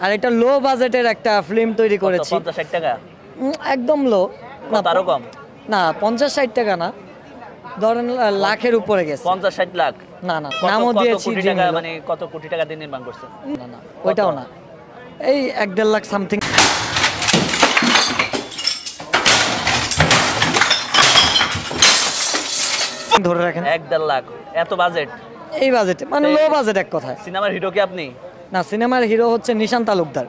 আর এটা লো বাজেটের একটা ফিল্ম তৈরি করেছি। 50-60 টাকা একদম লো, না তারও কম না 50-60 টাকা না, ধরেন লাখের উপরে গেছে। 50-60 লাখ না না, নামও দিয়েছি কোটি টাকা, মানে কত কোটি টাকা দিয়ে নির্মাণ করছেন? না না, ওইটাও না, এই 1-1.5 লাখ সামথিং। ধরে রাখেন 1-1.5 লাখ, এত বাজেট? এই বাজেট মানে লো বাজেট এক কথায়। সিনেমার হিরো কি আপনি? না, সিনেমার হিরো হচ্ছে নিশান তালুকদার।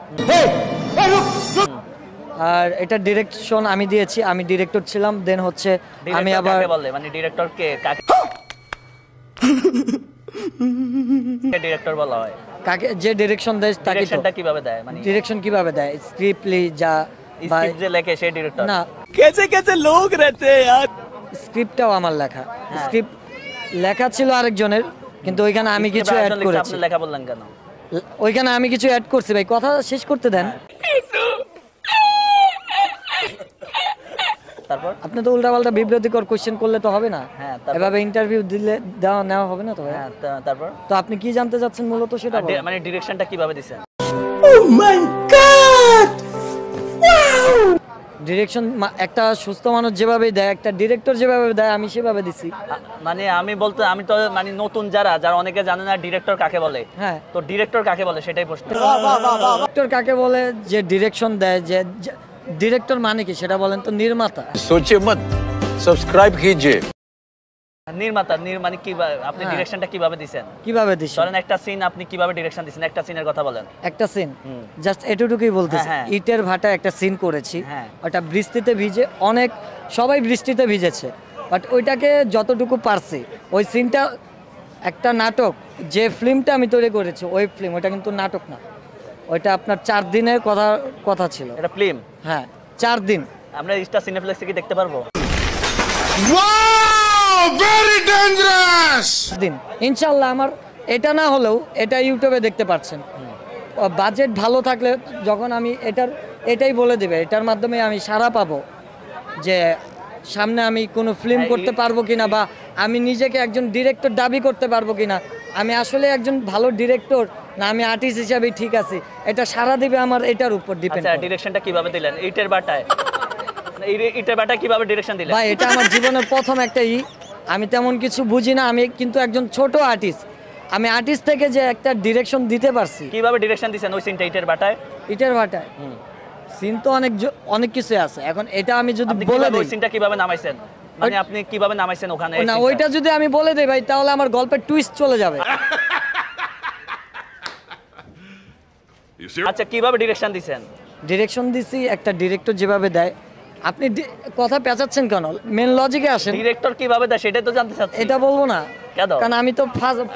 আর এটা ডিরেকশন আমি দিয়েছি, আমি ডিরেক্টর ছিলাম। দেন হচ্ছে আমি আবার বলে মানে ডিরেক্টর কে কাকে ডিরেক্টর বলা হয়? কাকে যে ডিরেকশন দেয় তাকে। ডিরেকশনটা কিভাবে দেয়, মানে ডিরেকশন কিভাবে দেয়? স্ক্রিপ্টলি যা স্ক্রিপ্ট যে লেখে সেই ডিরেক্টর না, कैसे कैसे लोग रहते हैं यार। স্ক্রিপ্টটাও আমার লেখা। স্ক্রিপ্ট লেখা ছিল আরেকজনের, কিন্তু ওইখানে আমি কিছু অ্যাড করেছি। আপনি লেখা বললেন কেন? ওইখানে আমি কিছু অ্যাড করছি ভাই, কথা শেষ করতে দেন। তারপর আপনি তো উল্টাপাল্টা বিব্রতিকর কোশ্চেন করলে তো হবে না। হ্যাঁ, এভাবে ইন্টারভিউ দিলে নেওয়া হবে না তো ভাই। হ্যাঁ, তারপর তো আপনি কি জানতে চাচ্ছেন মূলত সেটা বলুন। মানে ডিরেকশনটা কিভাবে দিবেন? ডিরেকশন একটা সুস্থ মানুষ যেভাবে দেয়, একটা ডিরেক্টর যেভাবে দেয়, আমি সেভাবে দিছি। মানে আমি তো মানে নতুন যারা অনেকে জানে না ডিরেক্টর কাকে বলে। হ্যাঁ, তো ডিরেক্টর কাকে বলে সেটাই প্রশ্ন। ডিরেক্টর কাকে বলে? যে ডিরেকশন দেয়। যে ডিরেক্টর মানে কি সেটা বলেন তো? নির্মাতা। सोचिए मत, सब्सक्राइब कीजिए। নির্মাতা মানে কি? আপনি ডিরেকশনটা কিভাবে দিবেন? কিভাবে দিছি? ধরেন একটা সিন আপনি কিভাবে ডিরেকশন দিবেন? একটা সিনের কথা বলেন। একটা সিন জাস্ট এটুকুই বলতেছি। হ্যাঁ। ইটের ভাটা একটা সিন করেছি। হ্যাঁ। ওটা বৃষ্টিতে ভিজে, অনেক সবাই বৃষ্টিতে ভিজেছে, বাট ওইটাকে যতটুকু পারছি, ওই সিনটা একটা নাটক। যে ফিল্মটা আমি তৈরি করেছি ওই ফিল্ম, ওটা কিন্তু নাটক না, ওইটা আপনার 4 দিনের কথা ছিল। এটা ফিল্ম? হ্যাঁ, 4 দিন। আমরা স্টার সিনেপ্লেক্সে কি দেখতে পারবো? Very dangerous! দিন ইনশাল্লাহ। আমার এটা না হলেও এটা ইউটিউবে দেখতে পাচ্ছেন। বাজেট ভালো থাকলে যখন আমি এটাই বলে দেবে, এটার মাধ্যমে আমি সাড়া পাবো যে সামনে আমি কোনো ফিল্ম করতে পারবো কিনা, বা আমি নিজেকে একজন ডিরেক্টর দাবি করতে পারবো কিনা, আমি আসলে একজন ভালো ডিরেক্টর না আমি আর্টিস্ট হিসাবে ঠিক আছি, এটা সাড়া দিবে আমার এটার উপর ডিপেন্ড। আচ্ছা, ডিরেকশনটা কিভাবে দিলেন? ইটের বাটায় কিভাবে ডিরেকশন দিলেন? ভাই এটা আমার জীবনের প্রথম একটা আমি তেমন কিছু বুঝি না, আমি কিন্তু একজন ছোট আর্টিস্ট। আমি আর্টিস্ট থেকে যে একটা ডিরেকশন দিতে পারছি। কিভাবে ডিরেকশন দিবেন ওই সিনটা ইটের বাটায়? ইটের ভাটায় সিন তো অনেক কিছু আছে। এখন এটা আমি যদি বলে দেই, ওই সিনটা কিভাবে নামাইছেন, মানে আপনি কিভাবে নামাইছেন ওখানে? না, ওইটা যদি আমি বলে দেই ভাই, তাহলে আমার গল্পের টুইস্ট চলে যাবে। আচ্ছা, কিভাবে ডিরেকশন দিবেন? ডিরেকশন দিছি একটা ডিরেক্টর যেভাবে দেয়। আপনি কথা পেঁচাচ্ছেন কেন? মেন লজিকে আসেন। ডিরেক্টর কিভাবে দেয় সেটাই তো জানতে চাচ্ছি। এটা বলবো না কেন? কারণ আমি তো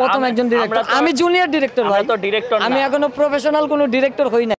প্রথম একজন ডিরেক্টর। আমি জুনিয়র ডিরেক্টর ভাই, তো ডিরেক্টর, আমি এখনো প্রফেশনাল কোনো ডিরেক্টর হই না।